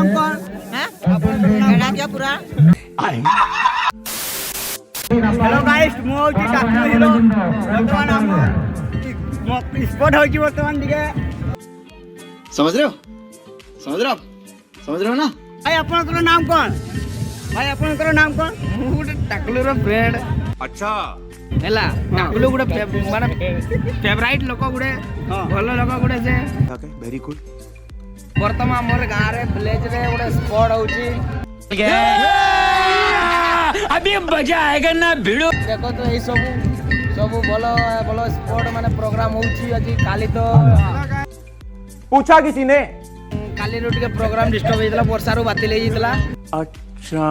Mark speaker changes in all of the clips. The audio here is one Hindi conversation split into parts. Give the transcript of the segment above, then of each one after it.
Speaker 1: नाम कौन है? क्या पूरा? हेलो गाइस, मु होची टाकलू हिरो। वर्तमान हम स्पॉट होची वर्तमान दिगे।
Speaker 2: समझ रहे हो ना?
Speaker 1: भाई आपनकर नाम कौन? भाई आपनकर नाम कौन?
Speaker 3: ମୁଁ ଗୋଟେ ଟାକୁଲୁର ଫ୍ରେଣ୍ଡ।
Speaker 2: अच्छा
Speaker 3: ହେଲା ଟାକୁଲୁ ଗୋଟେ ମାନେ ଫେଭରାଇଟ ଲୋକ ଗୋଟେ ଭଲ ଲୋକ ଗୋଟେ ସେ
Speaker 2: वेरी गुड
Speaker 3: ବର୍ତ୍ତମାନ ଆମର ଗାଁରେ ଭିଲେଜ ରେ ଗୋଟେ ସ୍ପଟ ହଉଛି।
Speaker 4: अभी मजा आएगा ना भिड़ो
Speaker 3: ଦେଖ ତ ଏଇ ସବୁ ଭଲ ଭଲ ସ୍ପଟ ମାନେ ପ୍ରୋଗ୍ରାମ ହଉଛି ଆଜି। କାଲି ତ
Speaker 4: पूछा किसी ने
Speaker 3: କାଲିରୁ ଟିକେ ପ୍ରୋଗ୍ରାମ ଡିଷ୍ଟର୍ବ ହେଇଥିଲା, ବର୍ଷାରୁ ବାତିଲ ହେଇଯାଇଥିଲା।
Speaker 4: अच्छा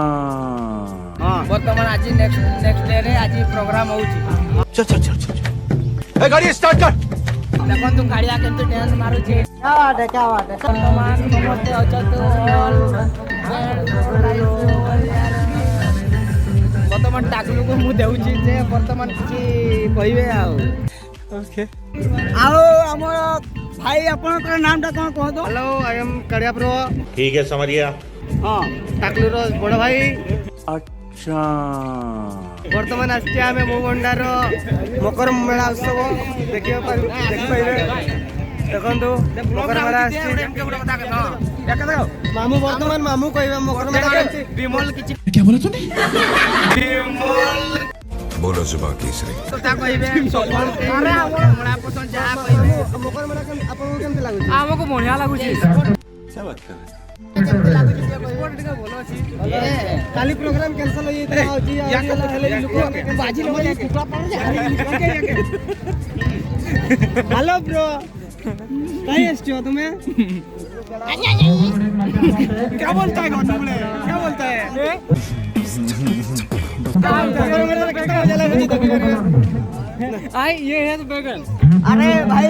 Speaker 3: ବର୍ତ୍ତମାନ ଆଜି ନେକ୍ସଟ ଡେ ରେ ଆଜି ପ୍ରୋଗ୍ରାମ ହଉଛି।
Speaker 2: चल गाड़ी स्टार्ट कर
Speaker 3: ଦେଖନ୍ତୁ କାଳିଆ କେମିତି ଡ୍ୟାନ୍ସ ମାରୁଛି।
Speaker 1: क्या बात है?
Speaker 3: ବର୍ତ୍ତମାନ ସମସ୍ତେ ଅଛନ୍ତି ବର୍ତ୍ତମାନ ଟାକୁଲୁକୁ ମୁଁ ଦେଉଛି ଯେ ବର୍ତ୍ତମାନ କିଛି କହିବେ ଆଉ।
Speaker 1: आओ हमर भाई आपनकर नामटा कौन कहतो?
Speaker 3: Hello I am Kaliya pro.
Speaker 4: ठीक है समझिए
Speaker 1: हां
Speaker 3: ଟାକୁଲୁର ବଡ଼ ଭାଇ।
Speaker 4: अच्छा
Speaker 3: ବର୍ତ୍ତମାନ ଆସିଛି ଆମେ ମୋଗଣ୍ଡାର ମକର ମେଳା ଉତ୍ସବ ଦେଖିପାରିବେ। ଦେଖନ୍ତୁ ମକର ମେଳା ଆସିଛି। ମାମୁ ବର୍ତ୍ତମାନ ମାମୁ କହିବେ ମକର ମେଳା କେମିତି। ବିମଲ କିଛି
Speaker 4: क्या बोला तूने
Speaker 5: बोलो जुबा केसरी
Speaker 3: କଥା କହିବେ। ମେଳା ପସନ୍ଦ ଯାହା କହିବେ। ମକର ମେଳା ଆପଣଙ୍କୁ କେମିତି ଲାଗୁଛି? ଆମକୁ ବଢିଆ ଲାଗୁଛି।
Speaker 2: क्या बात कर रहे
Speaker 3: କେମିତି ଲାଗୁଛି ଟିକେ ଭଲ ଅଛି। କାଲି ପ୍ରୋଗ୍ରାମ କ୍ୟାନ୍ସଲ ହେଇଯାଇଥିଲା। हेलो ब्रो कहीं एसटी हो तुम्हें? क्या बोलता है गौतम? क्या बोलता है? आई ये है तो बैगन।
Speaker 1: अरे भाई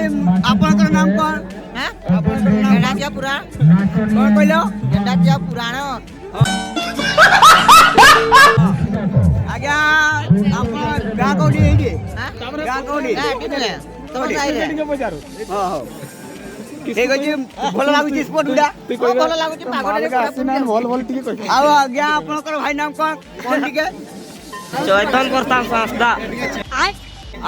Speaker 1: आपनकर नाम कौन है? आपनकर नाम क्या पूरा? कौन कहलो? गेंडा क्या पुरानो? आज्ञा आप गाँ कोडी है कि? गाँ कोडी? तो जाइए। हां हां ठीक अछि। भलो लागुची स्पोर्ट गुडा। भलो लागुची पागडे
Speaker 3: बोल टिके कह।
Speaker 1: आओ आज्ञा आपनकर भाई नाम कौन टिके?
Speaker 3: चैतन प्रताप सांसदा।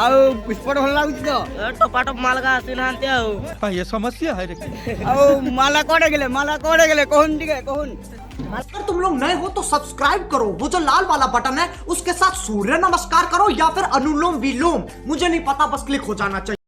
Speaker 1: आओ स्पोर्ट भलो लागुची तो?
Speaker 3: टपाटप मालगा आसिनांते आउ।
Speaker 4: ये समस्या है रे
Speaker 1: आओ माला कोडे गेले कोहुन टिके कोहुन।
Speaker 6: अगर तुम लोग नए हो तो सब्सक्राइब करो, वो जो लाल वाला बटन है उसके साथ सूर्य नमस्कार करो या फिर अनुलोम विलोम, मुझे नहीं पता, बस क्लिक हो जाना चाहिए।